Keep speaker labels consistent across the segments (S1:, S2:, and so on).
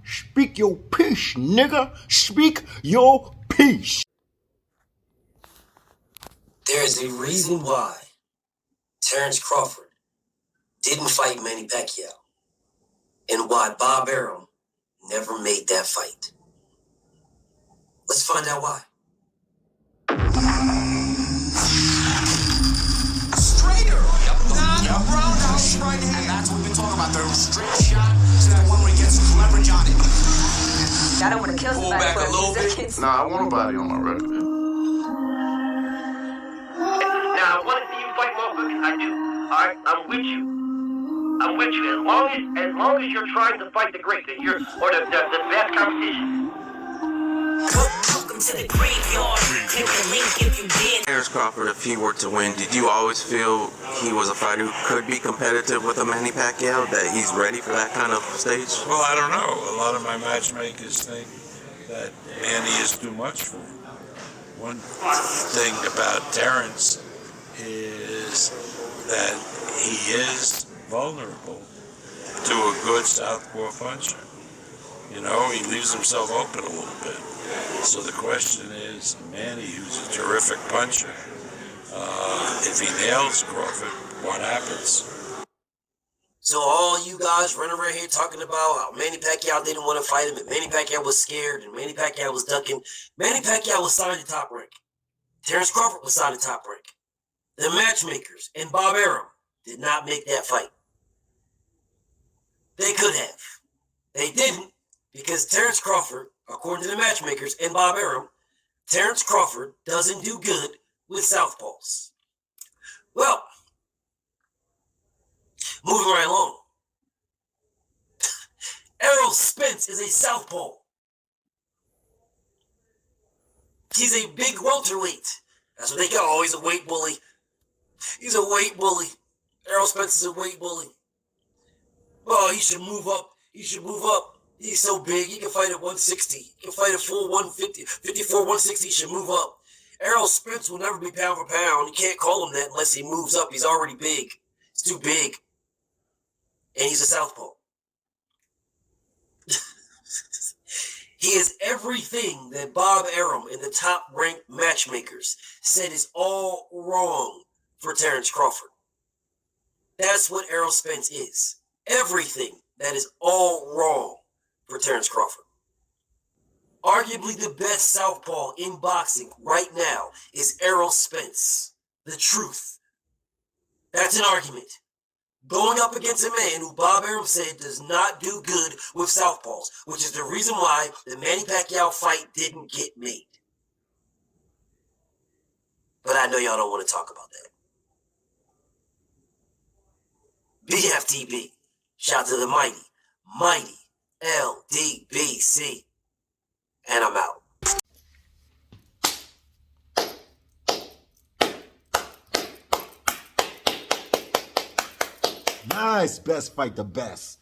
S1: Speak your piece, nigga. Speak your piece.
S2: There's a reason why Terrence Crawford didn't fight Manny Pacquiao and why Bob Arum never made that fight. Let's find out why.
S3: Straighter. Yep. Roundhouse right hand. And that's what we've been talking about. The straight shot to that one where he gets leverage on it.
S4: I don't want to kill somebody.
S3: Pull back a little bit.
S5: Nah, I want a body on my record.
S6: Now, I want to see you fight, motherfuckers. I do. All right, I'm with you. I'm with you. As long as you're trying to fight the great, the best competition.
S2: Welcome to the graveyard. Click the link if you did.
S5: Terrence Crawford, if he were to win, did you always feel he was a fighter who could be competitive with a Manny Pacquiao, that he's ready for that kind of stage?
S7: Well, I don't know. A lot of my matchmakers think that Manny is too much for him. One thing about Terrence is that he is vulnerable to a good southpaw puncher. You know, he leaves himself open a little bit. So the question is, Manny, who's a terrific puncher, if he nails Crawford, what happens?
S2: So all you guys running around here talking about how Manny Pacquiao didn't want to fight him, and Manny Pacquiao was scared, and Manny Pacquiao was ducking. Manny Pacquiao was signed to Top Rank. Terrence Crawford was signed to Top Rank. The matchmakers and Bob Arum did not make that fight. They could have. They didn't, because Terrence Crawford, according to the matchmakers and Bob Arum, Terrence Crawford doesn't do good with southpaws. Well, moving right along. Errolspence is a southpaw. He's a big welterweight. That's what they call. Oh, he's a weight bully. He's a weight bully. Errolspence is a weight bully. Oh, he should move up. He should move up. He's so big. He can fight at 160. He can fight at full 150. 54, 160. He should move up. Errolspence will never be pound for pound. You can't call him that unless he moves up. He's already big. He's too big. And he's a southpaw. He is everything that Bob Arum and the top-ranked matchmakers said is all wrong for Terrence Crawford. That's what Errolspence is. Everything that is all wrong for Terrence Crawford. Arguably the best southpaw in boxing right now is Errolspence. The truth. That's an argument. Going up against a man who Bob Arum said does not do good with southpaws, which is the reason why the Manny Pacquiao fight didn't get made. But I know y'all don't want to talk about that. BFTB. Shout to the mighty LDBC. And I'm out.
S1: Nice. Best fight the best.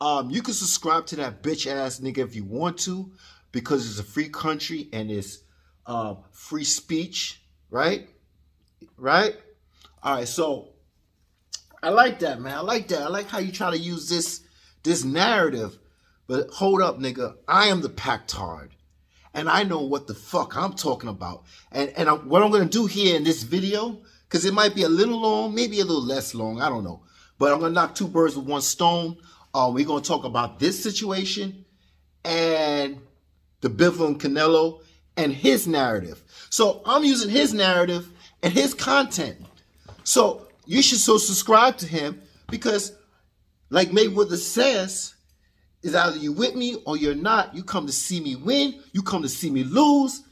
S1: You can subscribe to that bitch ass nigga if you want to, because it's a free country and it's free speech, right? Right? All right, so I like that, man. I like that. I like how you try to use this narrative. But hold up, nigga. I am the pactard. And I know what the fuck I'm talking about. And what I'm going to do here in this video, because it might be a little long, maybe a little less long, I don't know. But I'm going to knock two birds with one stone. We're going to talk about this situation and the Bivol and Canelo and his narrative. So I'm using his narrative and his content. So you should subscribe to him, because like Mayweather says, is either you with me or you're not. You come to see me win. You come to see me lose.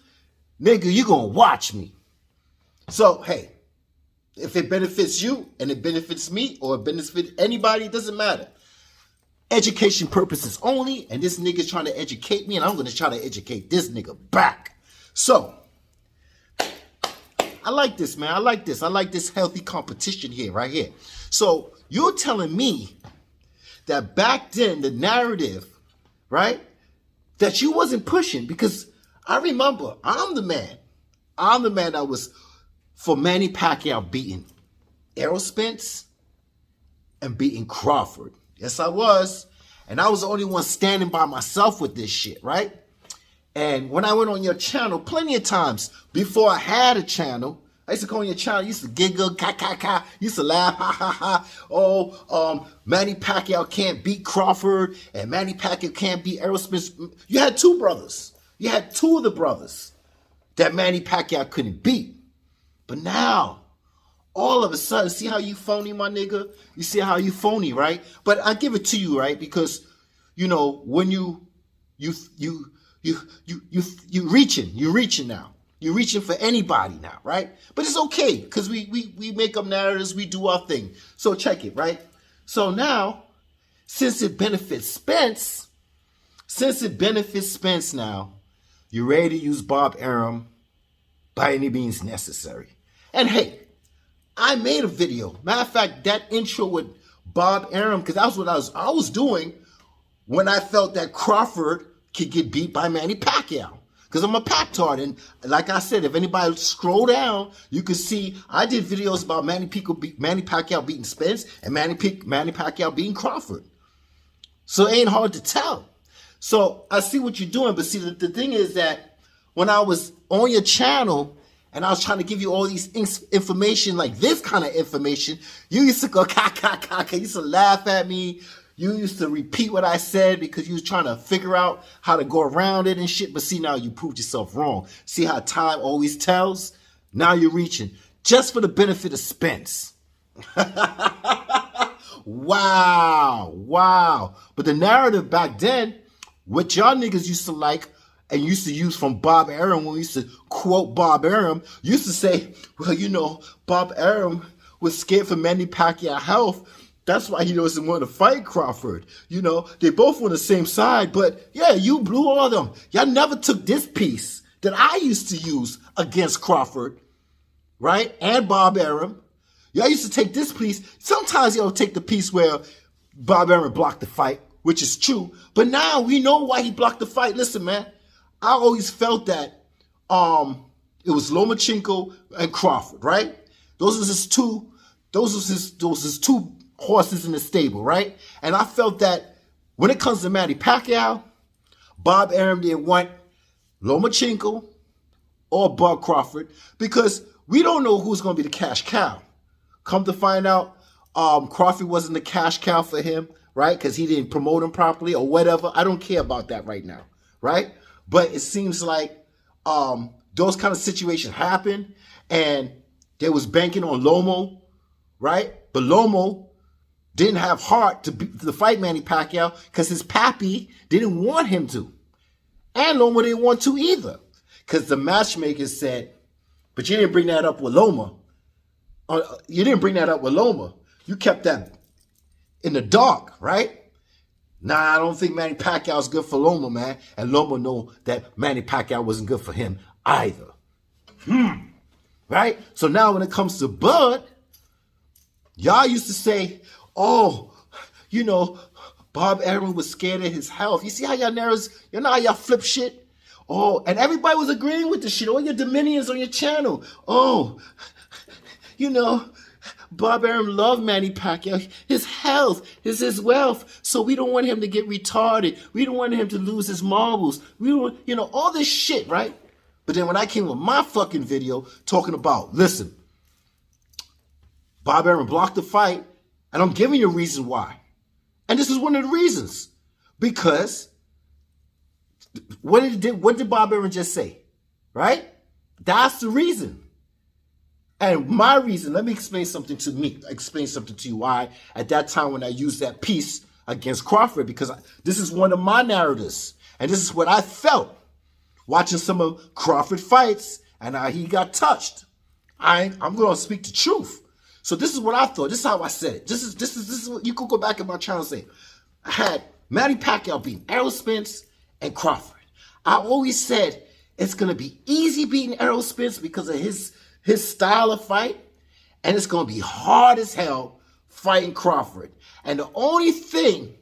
S1: Nigga, you going to watch me. So, hey, if it benefits you and it benefits me or it benefits anybody, it doesn't matter. Education purposes only, and this nigga's trying to educate me, and I'm going to try to educate this nigga back. So, I like this, man. I like this. I like this healthy competition here, right here. So, you're telling me that back then, the narrative, right, that you wasn't pushing, because I remember, I'm the man that was for Manny Pacquiao beating Errolspence and beating Crawford. Yes, I was. And I was the only one standing by myself with this shit, right? And when I went on your channel, plenty of times before I had a channel, I used to go on your channel, used to giggle, used to laugh, ha, ha, ha. Oh, Manny Pacquiao can't beat Crawford, and Manny Pacquiao can't beat Errolspence. You had two brothers. You had two of the brothers that Manny Pacquiao couldn't beat. But now, all of a sudden, see how you phony, my nigga? You see how you phony, right? But I give it to you, right? Because, you know, when you're reaching now. You're reaching for anybody now, right? But it's okay, because we make up narratives, we do our thing. So check it, right? So now, since it benefits Spence now, you're ready to use Bob Arum by any means necessary. And hey, I made a video. Matter of fact, that intro with Bob Arum, because that's what I was doing when I felt that Crawford could get beat by Manny Pacquiao. Because I'm a Pac-tard, and like I said, if anybody scroll down, you can see I did videos about Manny Pacquiao beating Spence and Manny Pacquiao beating Crawford. So it ain't hard to tell. So I see what you're doing, but see, the thing is that when I was on your channel and I was trying to give you all these information, like this kind of information, you used to go, you used to laugh at me. You used to repeat what I said because you was trying to figure out how to go around it and shit. But see, now you proved yourself wrong. See how time always tells? Now you're reaching. Just for the benefit of Spence. Wow. But the narrative back then, what y'all niggas used to like and used to use from Bob Arum, when we used to quote Bob Arum, used to say, well, you know, Bob Arum was scared for Manny Pacquiao's health. That's why he doesn't want to fight Crawford. You know, they both on the same side, but yeah, you blew all of them. Y'all never took this piece that I used to use against Crawford, right? And Bob Arum. Y'all used to take this piece. Sometimes y'all take the piece where Bob Arum blocked the fight, which is true. But now we know why he blocked the fight. Listen, man, I always felt that it was Lomachenko and Crawford, right? Those was his two horses in the stable, right? And I felt that when it comes to Manny Pacquiao, Bob Arum didn't want Lomachenko or Bud Crawford because we don't know who's going to be the cash cow. Come to find out, Crawford wasn't the cash cow for him, right? Because he didn't promote him properly or whatever. I don't care about that right now, right? But it seems like those kind of situations happen, and they was banking on Lomo, right? But Lomo didn't have heart to fight Manny Pacquiao because his pappy didn't want him to. And Loma didn't want to either. Because the matchmakers said, but you didn't bring that up with Loma. You kept that in the dark, right? Nah, I don't think Manny Pacquiao is good for Loma, man. And Loma know that Manny Pacquiao wasn't good for him either. Right? So now when it comes to Bud, y'all used to say, oh, you know, Bob Arum was scared of his health. You see how y'all narrows, you know how y'all flip shit? Oh, and everybody was agreeing with the shit. All your Dominions on your channel. Oh, you know, Bob Arum loved Manny Pacquiao. His health is his wealth. So we don't want him to get retarded. We don't want him to lose his marbles. We don't, you know, all this shit, right? But then when I came with my fucking video talking about, listen, Bob Arum blocked the fight, and I'm giving you a reason why. And this is one of the reasons. Because what did Bob Arum just say? Right? That's the reason. And my reason, let me explain something to you why at that time when I used that piece against Crawford, because this is one of my narratives. And this is what I felt watching some of Crawford fights, and he got touched. I'm going to speak the truth. So this is what I thought. This is how I said it. This is what you could go back in my channel and say. I had Manny Pacquiao beating Errolspence and Crawford. I always said it's going to be easy beating Errolspence because of his style of fight, and it's going to be hard as hell fighting Crawford. And the only thing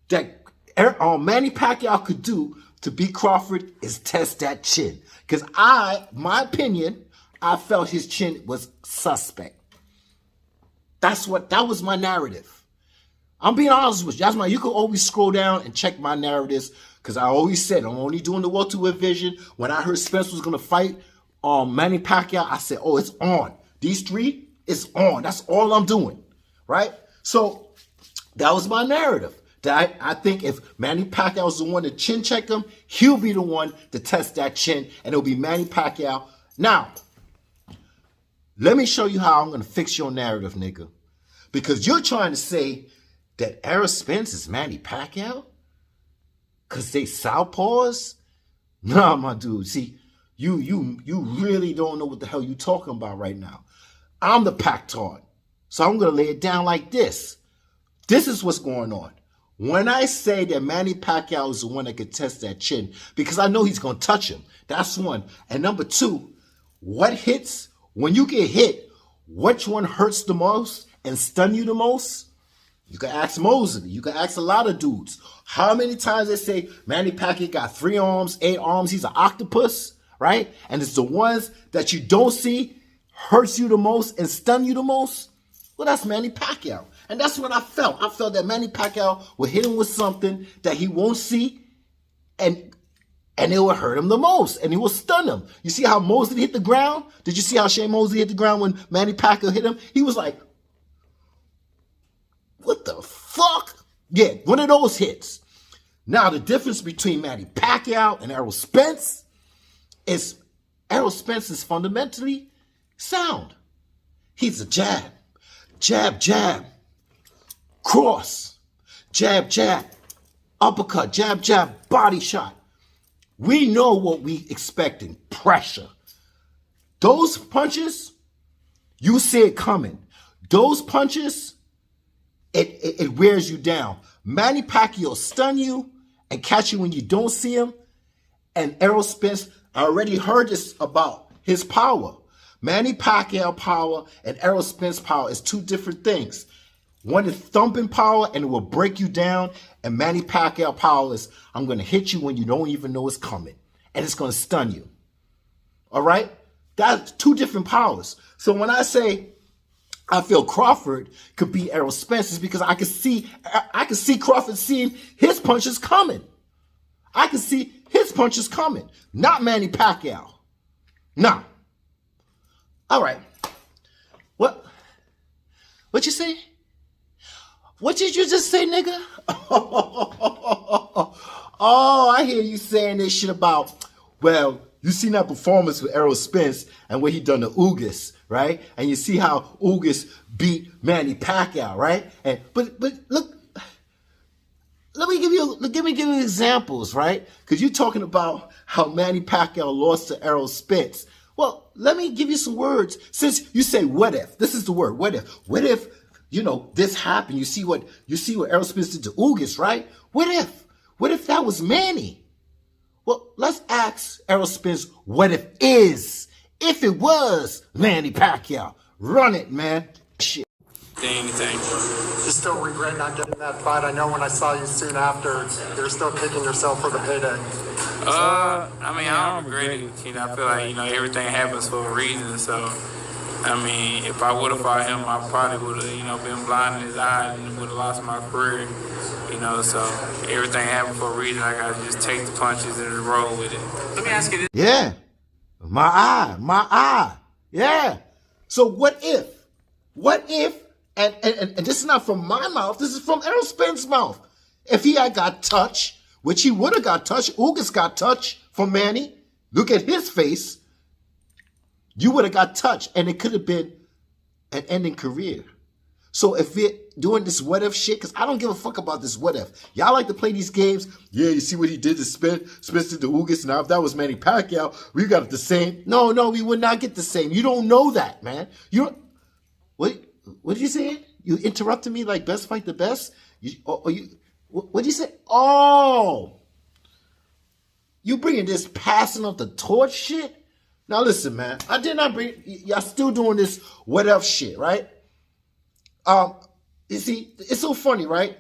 S1: that Manny Pacquiao could do to beat Crawford is test that chin. Because my opinion, I felt his chin was suspect. That was my narrative. I'm being honest with you. That's you can always scroll down and check my narratives, because I always said I'm only doing the welterweight division. When I heard Spence was going to fight Manny Pacquiao, I said, oh, it's on. These three, it's on. That's all I'm doing, right? So that was my narrative. That I think if Manny Pacquiao is the one to chin check him, he'll be the one to test that chin, and it'll be Manny Pacquiao. Now, let me show you how I'm going to fix your narrative, nigga. Because you're trying to say that Errolspence is Manny Pacquiao? Because they southpaws? Nah, my dude. See, you really don't know what the hell you're talking about right now. I'm the Pac-Tard. So I'm going to lay it down like this. This is what's going on. When I say that Manny Pacquiao is the one that could test that chin, because I know he's going to touch him. That's one. And number two, what hits, when you get hit, which one hurts the most and stun you the most? You can ask Mosley. You can ask a lot of dudes. How many times they say Manny Pacquiao got 3 arms, 8 arms, he's an octopus, right? And it's the ones that you don't see hurts you the most and stun you the most? Well, that's Manny Pacquiao. And that's what I felt. I felt that Manny Pacquiao would hit him with something that he won't see, and it will hurt him the most, and it will stun him. You see how Mosley hit the ground? Did you see how Shane Mosley hit the ground when Manny Pacquiao hit him? He was like, what the fuck? Yeah, one of those hits. Now, the difference between Manny Pacquiao and Errolspence is Errolspence is fundamentally sound. He's a jab, jab, jab, cross, jab, jab, uppercut, jab, jab, body shot. We know what we expecting, pressure. Those punches, you see it coming. Those punches, it wears you down. Manny Pacquiao stun you and catch you when you don't see him. And Errolspence, I already heard this about his power. Manny Pacquiao power and Errolspence power is two different things. One is thumping power and it will break you down. And Manny Pacquiao power is, I'm going to hit you when you don't even know it's coming. And it's going to stun you. All right? That's two different powers. So when I say I feel Crawford could beat Errolspence, it's because I can see Crawford seeing his punches coming. I can see his punches coming. Not Manny Pacquiao. No. All right. What you say? What did you just say, nigga? Oh, I hear you saying this shit about, well, you seen that performance with Errolspence and what he done to Ugas, right? And you see how Ugas beat Manny Pacquiao, right? And but look, let me give you examples, right? Because you're talking about how Manny Pacquiao lost to Errolspence. Well, let me give you some words. Since you say what if, this is the word, what if. What if, this happened? You see what Errolspence did to Ugas, right? What if that was Manny? Well, let's ask Errolspence what if it was Manny Pacquiao. Run it, man. Shit.
S8: Anything.
S9: You still regret not getting that fight? I know when I saw you soon after, you're still kicking yourself for the payday.
S8: I don't regret it. I feel like, everything happens for a reason. So, if I would have fought him, I probably would have, been blind in his eye and would have lost my career. So everything happened for a reason. I got to just take the punches and roll with it. Let me ask you this.
S1: Yeah. My eye. Yeah. So what if, and this is not from my mouth, this is from Errolspence's mouth. If he had got touched, which he would have got touched, Ugas got touched from Manny, look at his face, you would have got touched, and it could have been an ending career. So if we're doing this what if shit, because I don't give a fuck about this what if. Y'all like to play these games. Yeah, you see what he did to Spence did to Ugas. Now if that was Manny Pacquiao, we got the same. No, we would not get the same. You don't know that, man. You don't. What did you say? You interrupted me like best fight the best? What did you say? Oh. You bringing this passing of the torch shit? Now listen, man. I did not bring, y'all still doing this what if shit, right? You see, it's so funny, right?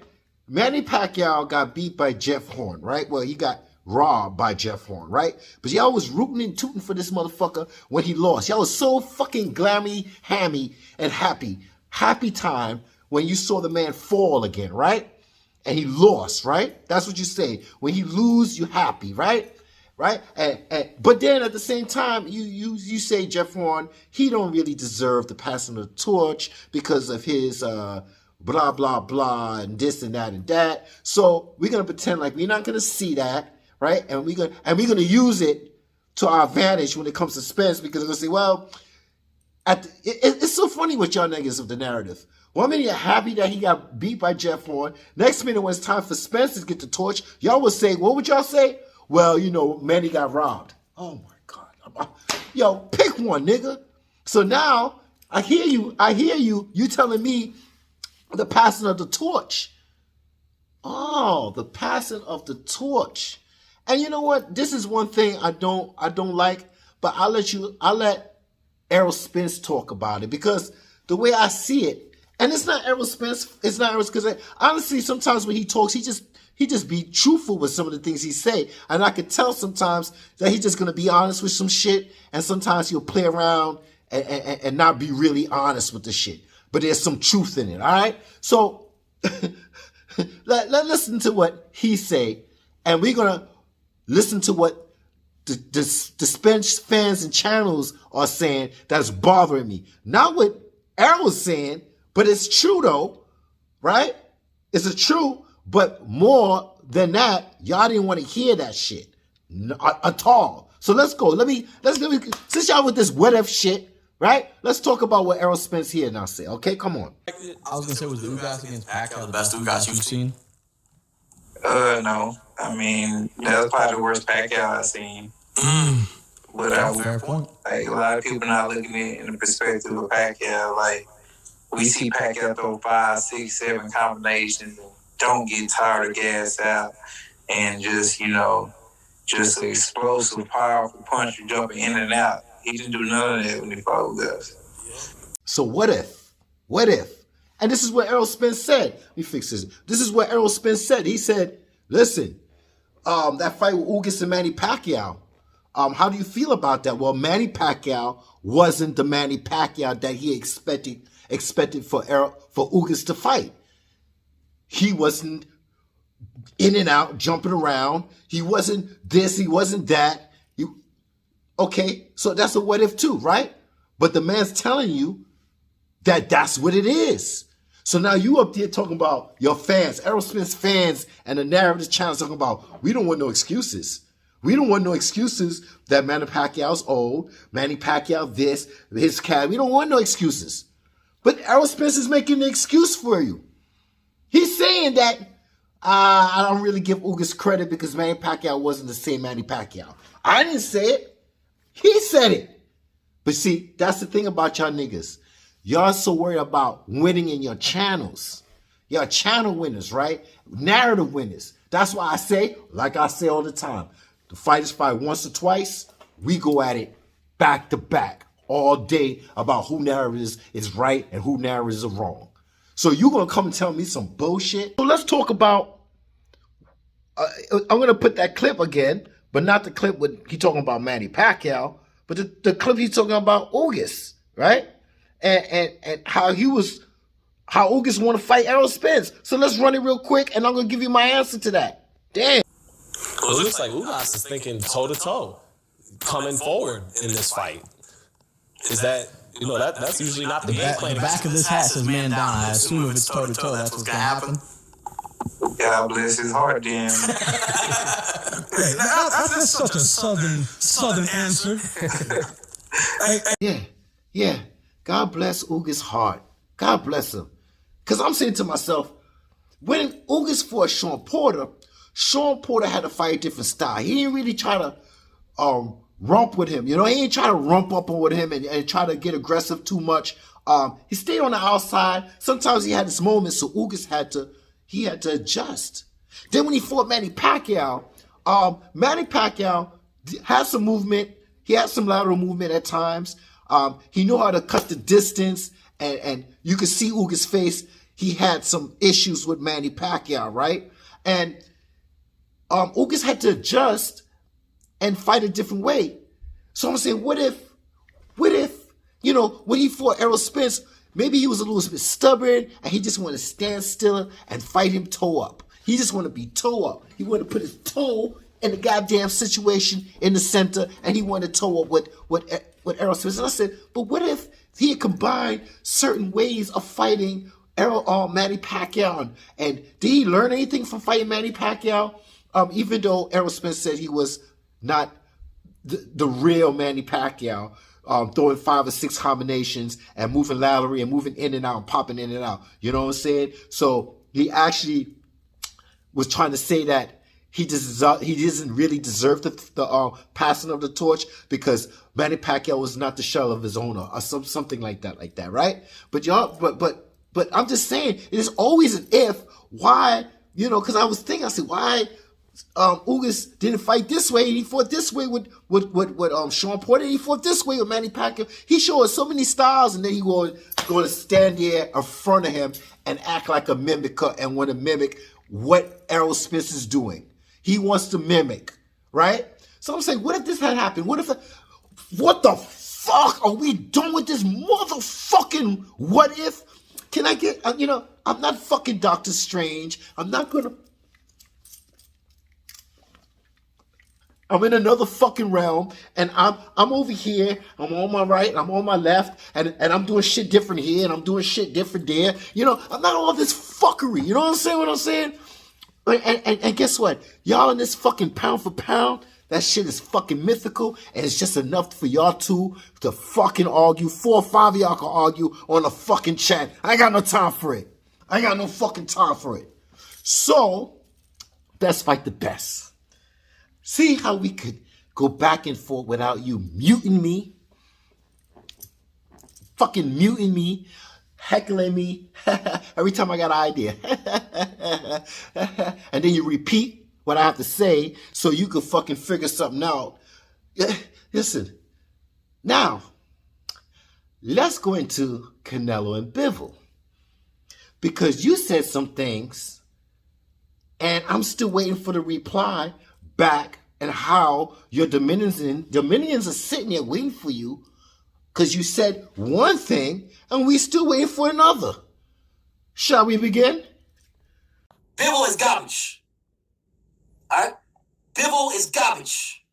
S1: Manny Pacquiao got beat by Jeff Horn, right? Well, he got robbed by Jeff Horn, right? But y'all was rooting and tooting for this motherfucker when he lost. Y'all was so fucking glammy, hammy, and happy time when you saw the man fall again, right? And he lost, right? That's what you say. When he lose, you happy, right? Right? But then at the same time, you say Jeff Horn, he don't really deserve the passing of the torch because of his blah blah blah and this and that and that. So we're gonna pretend like we're not gonna see that, right? And we're gonna use it to our advantage when it comes to Spence, because we're gonna say, well, it's so funny with y'all niggas of the narrative. One minute you're happy that he got beat by Jeff Horn. Next minute when it's time for Spence to get the torch, y'all would say, what would y'all say? Well, you know, Manny got robbed. Oh my God. Yo, pick one, nigga. So now I hear you telling me the passing of the torch. Oh, the passing of the torch. And you know what? This is one thing I don't like, but I'll let Errolspence talk about it, because the way I see it, and it's not Errolspence, because honestly, sometimes when he talks, he just be truthful with some of the things he say. And I could tell sometimes that he's just going to be honest with some shit. And sometimes he'll play around and not be really honest with the shit. But there's some truth in it. All right. So let's listen to what he say. And we're going to listen to what the Spence fans and channels are saying that's bothering me. Not what Errol's saying, but it's true though. Right? It's true. But more than that, y'all didn't want to hear that shit at all. So let's go. Let me since y'all with this what if shit, right? Let's talk about what Errolspence here now say. Okay, come on.
S10: I was gonna say, was the Ugas against Pacquiao the best Ugas you've seen?
S11: No. I mean, that was probably the worst Pacquiao I've seen. But
S10: Fair point.
S11: like, a lot of people not looking at it in the perspective of Pacquiao. Like, we see Pacquiao throw 5, 6, 7 combinations and don't get tired of gas out, and just, you know, just an explosive, powerful puncher jumping in and out. He didn't do none of that when he fought with us.
S1: So what if? And this is what Errolspence said. Let me fix this. This is what Errolspence said. He said, listen, that fight with Ugas and Manny Pacquiao, how do you feel about that? Well, Manny Pacquiao wasn't the Manny Pacquiao that he expected for Ugas to fight. He wasn't in and out, jumping around. He wasn't this, he wasn't that. Okay, so that's a what if too, right? But the man's telling you that that's what it is. So now you up there talking about your fans, Errolspence fans, and the narrative channel talking about, we don't want no excuses. We don't want no excuses that Manny Pacquiao's old, Manny Pacquiao this, his cat. We don't want no excuses. But Errolspence is making the excuse for you. He's saying that I don't really give Ugas credit because Manny Pacquiao wasn't the same Manny Pacquiao. I didn't say it. He said it. But see, that's the thing about y'all niggas. Y'all so worried about winning in your channels. Y'all channel winners, right? Narrative winners. That's why I say, like I say all the time, the fighters fight once or twice. We go at it back to back all day about who narrative is right and who narrative is wrong. So you going to come and tell me some bullshit? So let's talk about, I'm going to put that clip again, but not the clip with he talking about Manny Pacquiao, but the clip he's talking about Ugas, right? And how Ugas want to fight Errolspence. So let's run it real quick, and I'm going to give you my answer to that. Damn.
S12: Well, it looks like Ugas is thinking toe-to-toe, coming forward in this fight. Is that... You know, that's usually not the game plan.
S10: The back of this hat says man down. I assume if it's toe-to-toe, that's what's going to happen.
S11: God bless his heart, then.
S13: That's such a southern answer.
S1: Yeah. God bless Ugas' heart. God bless him. Because I'm saying to myself, when Ugas fought Sean Porter had to fight a different style. He didn't really try to rump with him. You know, he ain't try to rump up with him and try to get aggressive too much. He stayed on the outside. Sometimes he had his moments, so Ugas had to adjust. Then when he fought Manny Pacquiao had some movement. He had some lateral movement at times. He knew how to cut the distance, and you could see Ugas' face. He had some issues with Manny Pacquiao, right? And Ugas had to adjust and fight a different way. So I'm saying, what if, you know, when he fought Errolspence, Maybe he was a little bit stubborn and he just wanted to stand still and fight him toe up. He just wanted to be toe up. He wanted to put his toe in the goddamn situation in the center, and he wanted to toe up with Errolspence. And I said, but what if he had combined certain ways of fighting Manny Pacquiao? And did he learn anything from fighting Manny Pacquiao? Even though Errolspence said he was not the real Manny Pacquiao, throwing 5 or 6 combinations and moving laterally and moving in and out and popping in and out. You know what I'm saying? So he actually was trying to say that he doesn't really deserve the passing of the torch because Manny Pacquiao was not the shell of his owner or something like that, right? But I'm just saying, there's always an if. Why? You know, because I was thinking, I said, why Ugas didn't fight this way and he fought this way with Sean Porter, and he fought this way with Manny Pacquiao. He showed us so many styles, and then he going to stand there in front of him and act like a mimicker and want to mimic what Errolspence is doing. He wants to mimic, right? So I'm saying, what if this had happened? What the fuck? Are we done with this motherfucking what if? Can I get, I'm not fucking Doctor Strange. I'm in another fucking realm, and I'm over here, I'm on my right, I'm on my left, and I'm doing shit different here, and I'm doing shit different there. I'm not all this fuckery. You know what I'm saying? And guess what? Y'all in this fucking pound for pound, that shit is fucking mythical, and it's just enough for y'all two to fucking argue. 4 or 5 of y'all can argue on a fucking chat. I ain't got no time for it. I ain't got no fucking time for it. So, best fight the best. See how we could go back and forth without you muting me, fucking muting me, heckling me every time I got an idea. And then you repeat what I have to say so you can fucking figure something out. Listen, now, let's go into Canelo and Bivol. Because you said some things, and I'm still waiting for the reply back and how your Dominions are sitting there waiting for you because you said one thing and we still waiting for another. Shall we begin?
S2: Bivol is garbage. Alright? Bivol is garbage.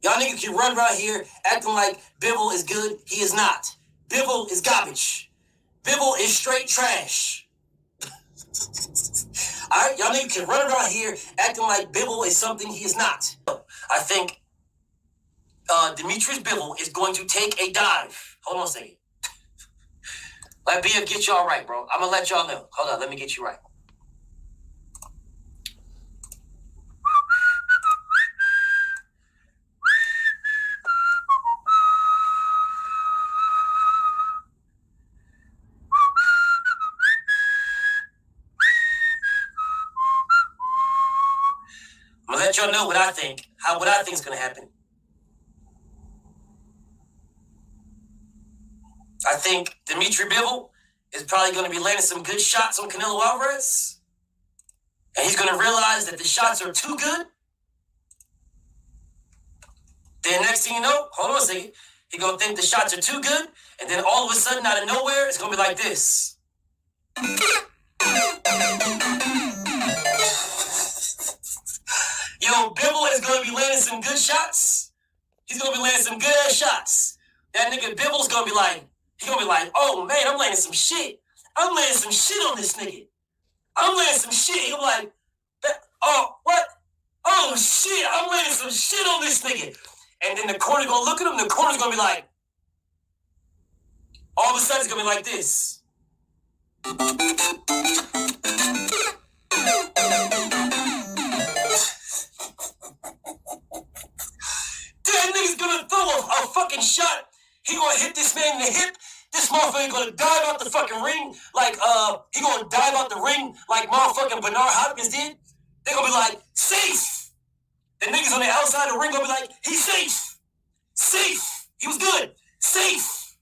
S2: Y'all niggas can run around here acting like Bivol is good. He is not. Bivol is garbage. Bivol is straight trash. Alright, y'all niggas can run around here acting like Bivol is something he is not. I think Demetrius Bivol is going to take a dive. Hold on a second. Let BF get y'all right, bro. I'm gonna let y'all know. Hold on, let me get you right. I'm gonna let y'all know what I think. What I think is gonna happen. I think Dimitri Bivol is probably gonna be landing some good shots on Canelo Alvarez. And he's gonna realize that the shots are too good. Then next thing you know, hold on a second, he's gonna think the shots are too good, and then all of a sudden, out of nowhere, it's gonna be like this. Yo, Bivol is gonna be landing some good shots. He's gonna be landing some good ass shots. That nigga Bivol's gonna be like, oh man, I'm landing some shit. I'm landing some shit on this nigga. I'm landing some shit. He'll be like, oh, what? Oh shit, I'm landing some shit on this nigga. And then the corner gonna look at him, the corner's gonna be like, all of a sudden it's gonna be like this. That nigga's gonna throw a fucking shot. He gonna hit this man in the hip. This motherfucker gonna dive out the fucking ring like, he gonna dive out the ring like motherfucking Bernard Hopkins did. They gonna be like, safe. The niggas on the outside of the ring gonna be like, he's safe. Safe. He was good. Safe.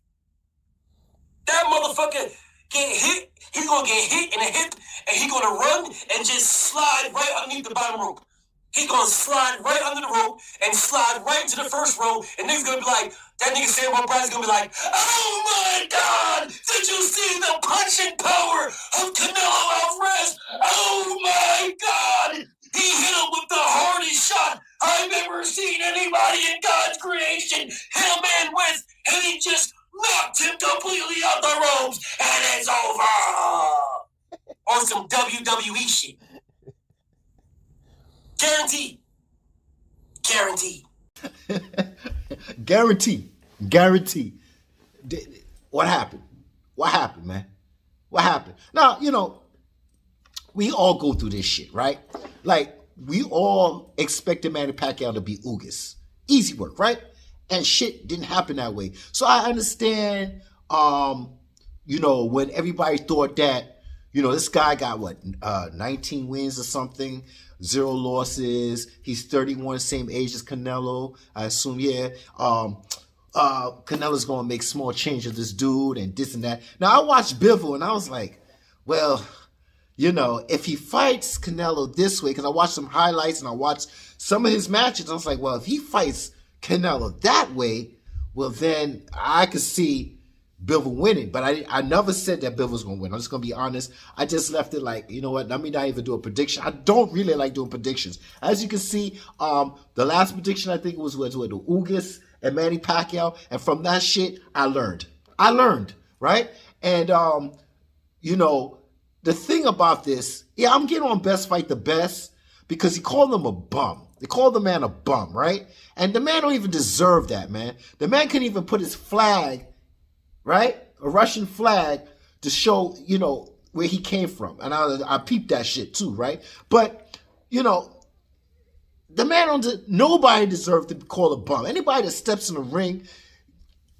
S2: That motherfucker get hit. He's gonna get hit in the hip and he gonna run and just slide right underneath the bottom rope. He's gonna slide right under the rope and slide right into the first row, and niggas gonna be like, that nigga Samuel Brad's gonna be like, oh my God, did you see the punching power of Canelo Alvarez? Oh my God, he hit him with the hardest shot I've ever seen anybody in God's creation hit a man with, and he just knocked him completely out the ropes, and it's over. On some WWE shit. Guaranteed.
S1: Guarantee. What happened? What happened, man? What happened? Now, you know, we all go through this shit, right? Like, we all expected Manny Pacquiao to be Ugas. Easy work, right? And shit didn't happen that way. So I understand, you know, when everybody thought that, you know, this guy got, 19 wins or something, 0 losses. He's 31, same age as Canelo. I assume, yeah. Canelo's going to make small change of this dude and this and that. Now, I watched Bivol and I was like, well, you know, if he fights Canelo this way, because I watched some highlights and I watched some of his matches, I was like, well, if he fights Canelo that way, well, then I could see Bivol winning. But I never said that Bivol's going to win. I'm just going to be honest. I just left it like, you know what, let me not even do a prediction. I don't really like doing predictions. As you can see, the last prediction I think was with the Ugas and Manny Pacquiao. And from that shit, I learned, right? And, you know, the thing about this, yeah, I'm getting on Best Fight the Best because he called him a bum. They called the man a bum, right? And the man don't even deserve that, man. The man couldn't even put his flag, right? A Russian flag to show, you know, where he came from. And I peeped that shit too, right? But, you know, the man, nobody deserved to be called a bum. Anybody that steps in the ring,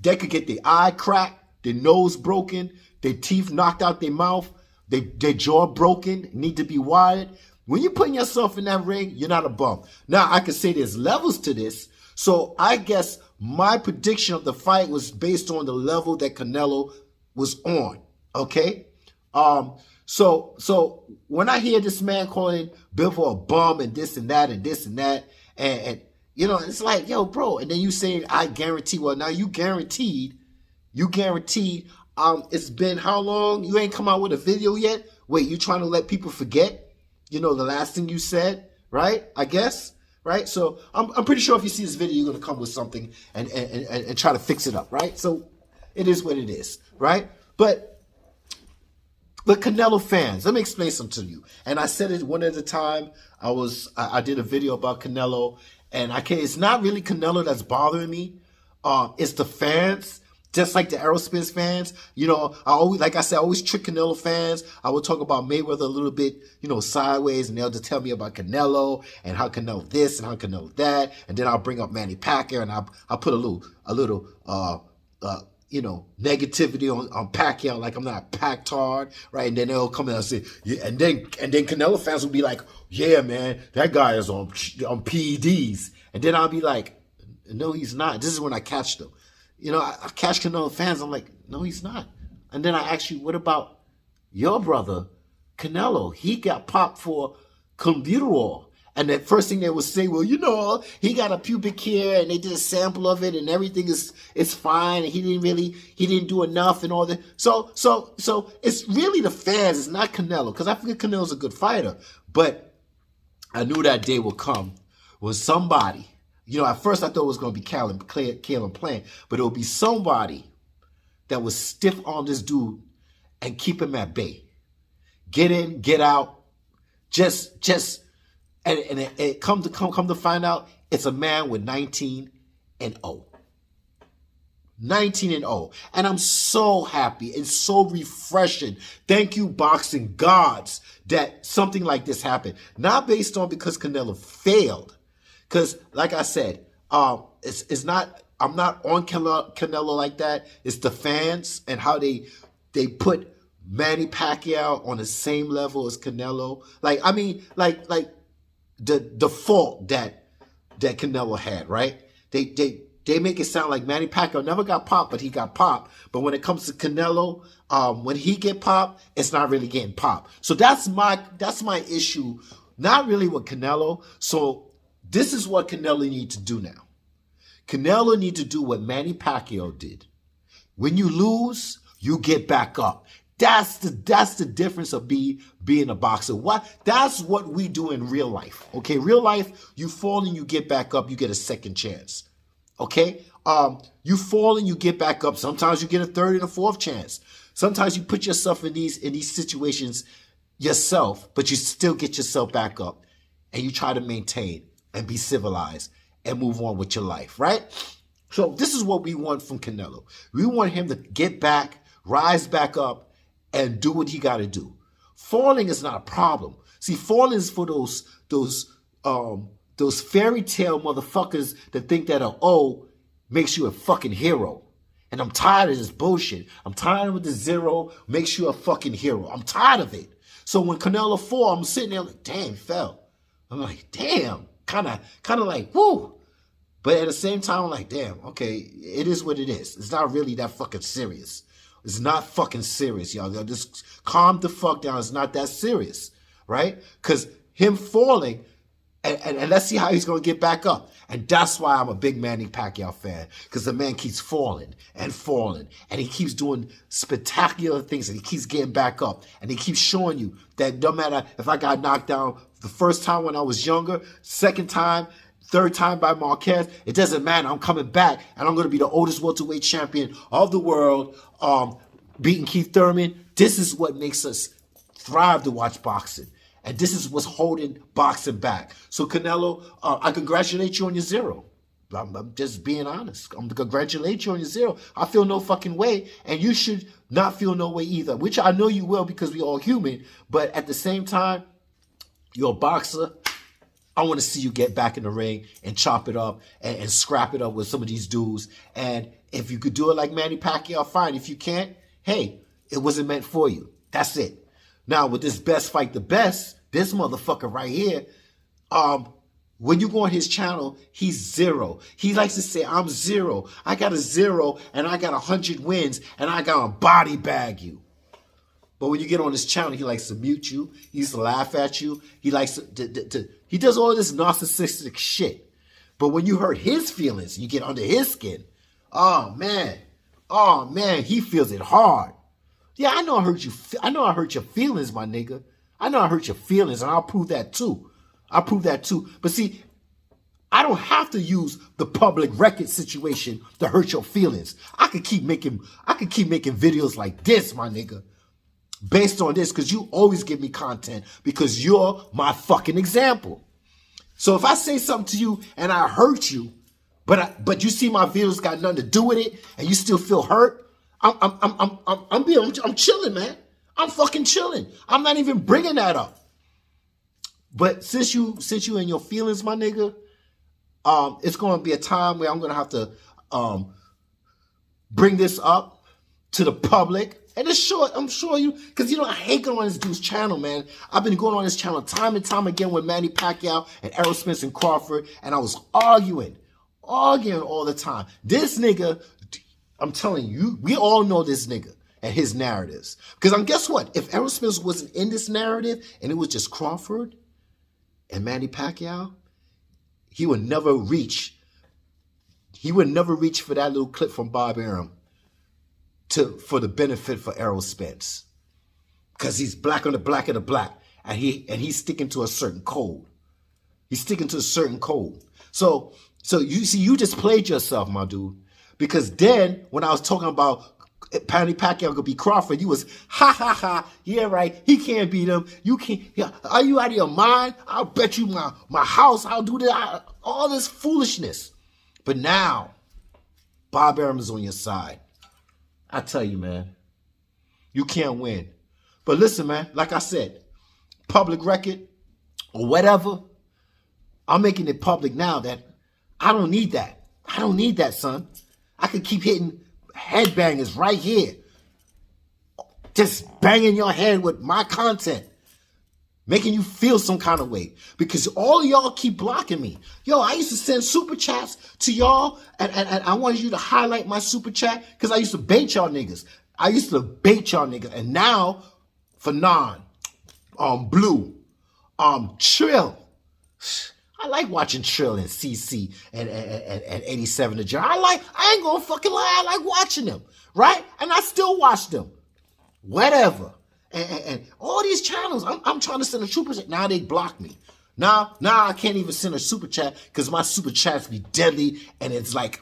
S1: they could get their eye cracked, their nose broken, their teeth knocked out their mouth, their jaw broken, need to be wired. When you're putting yourself in that ring, you're not a bum. Now, I could say there's levels to this. So I guess my prediction of the fight was based on the level that Canelo was on. Okay? So when I hear this man calling Bivol a bum and this and that and this and that, and you know, it's like, yo, bro, and then you saying I guarantee. Well, now you guaranteed. It's been how long? You ain't come out with a video yet? Wait, you trying to let people forget, you know, the last thing you said, right? I guess, right? So I'm pretty sure if you see this video, you're gonna come with something and try to fix it up, right? So it is what it is, right? But Canelo fans, let me explain something to you. And I said it one at a time. I did a video about Canelo, and it's not really Canelo that's bothering me. It's the fans. Just like the Errolspence fans, you know, I always trick Canelo fans. I would talk about Mayweather a little bit, you know, sideways, and they'll just tell me about Canelo and how Canelo this and how Canelo that, and then I'll bring up Manny Pacquiao and I'll put a little you know, negativity on Pacquiao, like I'm not packed hard, right? And then they'll come in and say, yeah, and then Canelo fans will be like, yeah, man, that guy is on PEDs, and then I'll be like, no, he's not. This is when I catch them. You know, I catch Canelo fans. I'm like, no, he's not. And then I ask you, what about your brother, Canelo? He got popped for clenbuterol. And the first thing they would say, well, you know, he got a pubic hair and they did a sample of it and everything is fine. And he didn't do enough and all that. So it's really the fans. It's not Canelo, because I think Canelo's a good fighter. But I knew that day would come when somebody, you know, at first I thought it was going to be Caleb Plant, but it would be somebody that would stiff on this dude and keep him at bay. Get in, get out, and it come to find out, it's a man with 19-0. 19-0. And I'm so happy. It's so refreshing. Thank you, boxing gods, that something like this happened. Not based on because Canelo failed. Because, like I said, it's not. I'm not on Canelo like that. It's the fans and how they put Manny Pacquiao on the same level as Canelo. Like, I mean, like the fault that Canelo had, right? They make it sound like Manny Pacquiao never got popped, but he got popped. But when it comes to Canelo, when he get popped, it's not really getting popped. So that's my issue not really with Canelo. So this is what Canelo needs to do now. Canelo needs to do what Manny Pacquiao did. When you lose, you get back up. That's the difference of being a boxer. That's what we do in real life. Okay, real life, you fall and you get back up, you get a second chance. Okay? You fall and you get back up. Sometimes you get a third and a fourth chance. Sometimes you put yourself in these situations yourself, but you still get yourself back up and you try to maintain and be civilized and move on with your life, right? So this is what we want from Canelo. We want him to get back, rise back up, and do what he got to do. Falling is not a problem. See, falling is for those fairy tale motherfuckers that think that makes you a fucking hero. And I'm tired of this bullshit. I'm tired of the zero makes you a fucking hero. I'm tired of it. So when Canelo fall, I'm sitting there like, damn, he fell. I'm like, damn, kind of like, woo. But at the same time, I'm like, damn, okay, it is what it is. It's not really that fucking serious. It's not fucking serious, y'all. Just calm the fuck down. It's not that serious, right? Because him falling, and let's see how he's going to get back up. And that's why I'm a big Manny Pacquiao fan, because the man keeps falling, and he keeps doing spectacular things, and he keeps getting back up, and he keeps showing you that no matter if I got knocked down the first time when I was younger, second time, third time by Marquez, it doesn't matter. I'm coming back, and I'm going to be the oldest welterweight champion of the world, beating Keith Thurman. This is what makes us thrive to watch boxing. And this is what's holding boxing back. So Canelo, I congratulate you on your zero. I'm just being honest. I'm congratulate you on your zero. I feel no fucking way, and you should not feel no way either, which I know you will because we're all human. But at the same time, you're a boxer. I want to see you get back in the ring and chop it up and scrap it up with some of these dudes. And if you could do it like Manny Pacquiao, fine. If you can't, hey, it wasn't meant for you. That's it. Now, with this best fight the best, this motherfucker right here, when you go on his channel, he's zero. He likes to say, I'm zero. I got a zero, and I got 100 wins, and I got to body bag you. But when you get on his channel, he likes to mute you. He used to laugh at you. He likes he does all this narcissistic shit. But when you hurt his feelings, you get under his skin. Oh, man, he feels it hard. Yeah, I know I hurt you. I know I hurt your feelings, my nigga. I know I hurt your feelings, and I'll prove that too. But see, I don't have to use the public record situation to hurt your feelings. I could keep making videos like this, my nigga, based on this, because you always give me content because you're my fucking example. So if I say something to you and I hurt you, but you see my videos got nothing to do with it, and you still feel hurt, I'm chilling, man. I'm fucking chilling. I'm not even bringing that up. But since you in your feelings, my nigga, it's going to be a time where I'm going to have to bring this up to the public. And it's short, I'm sure you, because I hate going on this dude's channel, man. I've been going on this channel time and time again with Manny Pacquiao and Errolspence and Crawford, and I was arguing all the time. This nigga, I'm telling you, we all know this nigga and his narratives. Because guess what? If Errolspence wasn't in this narrative and it was just Crawford and Manny Pacquiao, he would never reach for that little clip from Bob Arum for the benefit for Errolspence. Because he's black on the black of the black. And he's sticking to a certain code. So you see, you just played yourself, my dude. Because then, when I was talking about Manny Pacquiao could beat Crawford, you was, ha, yeah, right, he can't beat him. You can't, yeah, are you out of your mind? I'll bet you my house, I'll do that, all this foolishness. But now, Bob Arum is on your side. I tell you, man, you can't win. But listen, man, like I said, public record or whatever, I'm making it public now that I don't need that. I don't need that, son. I could keep hitting headbangers right here. Just banging your head with my content. Making you feel some kind of way. Because all of y'all keep blocking me. Yo, I used to send super chats to y'all. And I wanted you to highlight my super chat. Because I used to bait y'all niggas. And now, Phenon, Blue, Trill. I like watching Trill and CC and 87 the Jar. I ain't gonna fucking lie, I like watching them, right? And I still watch them. Whatever. And all these channels, I'm trying to send a super chat. Now they block me. Now I can't even send a super chat because my super chats be deadly and it's like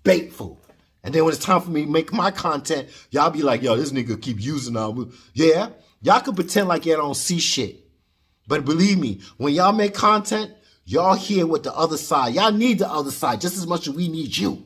S1: baitful. And then when it's time for me to make my content, y'all be like, yo, this nigga keep using our. Yeah, y'all can pretend like y'all don't see shit. But believe me, when y'all make content, y'all hear what the other side. Y'all need the other side just as much as we need you.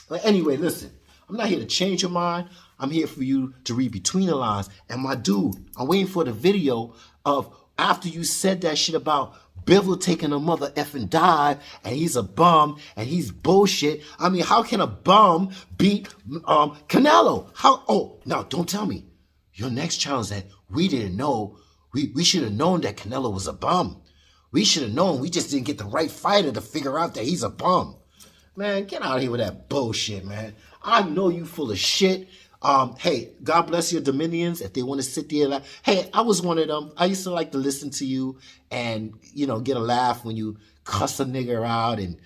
S1: But anyway, listen, I'm not here to change your mind. I'm here for you to read between the lines. And my dude, I'm waiting for the video of after you said that shit about Bivol taking a mother effing dive and he's a bum and he's bullshit. I mean, how can a bum beat Canelo? How? Oh, no, don't tell me. Your next challenge that we didn't know. We should have known that Canelo was a bum. We should have known. We just didn't get the right fighter to figure out that he's a bum. Man, get out of here with that bullshit, man. I know you full of shit. Hey, God bless your Dominions if they want to sit there. Like, hey, I was one of them. I used to like to listen to you and, you know, get a laugh when you cuss a nigger out and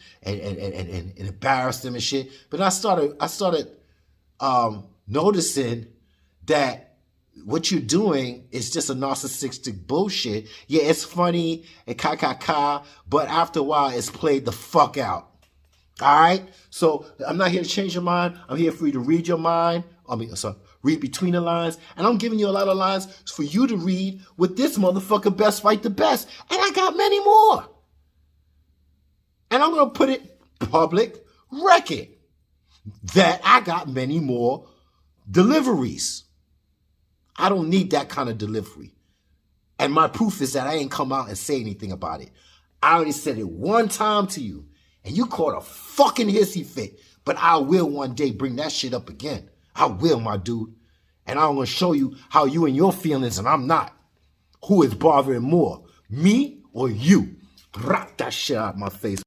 S1: embarrass them and shit. But I started noticing that what you're doing is just a narcissistic bullshit. Yeah, it's funny and ka, but after a while, it's played the fuck out. All right? So I'm not here to change your mind. I'm here for you to read your mind. Read between the lines. And I'm giving you a lot of lines for you to read with this motherfucker Best Fight the Best. And I got many more. And I'm going to put it public record that I got many more deliveries. I don't need that kind of delivery. And my proof is that I ain't come out and say anything about it. I already said it one time to you. And you caught a fucking hissy fit. But I will one day bring that shit up again. I will, my dude. And I'm going to show you how you and your feelings and I'm not. Who is bothering more? Me or you? Rock that shit out my face.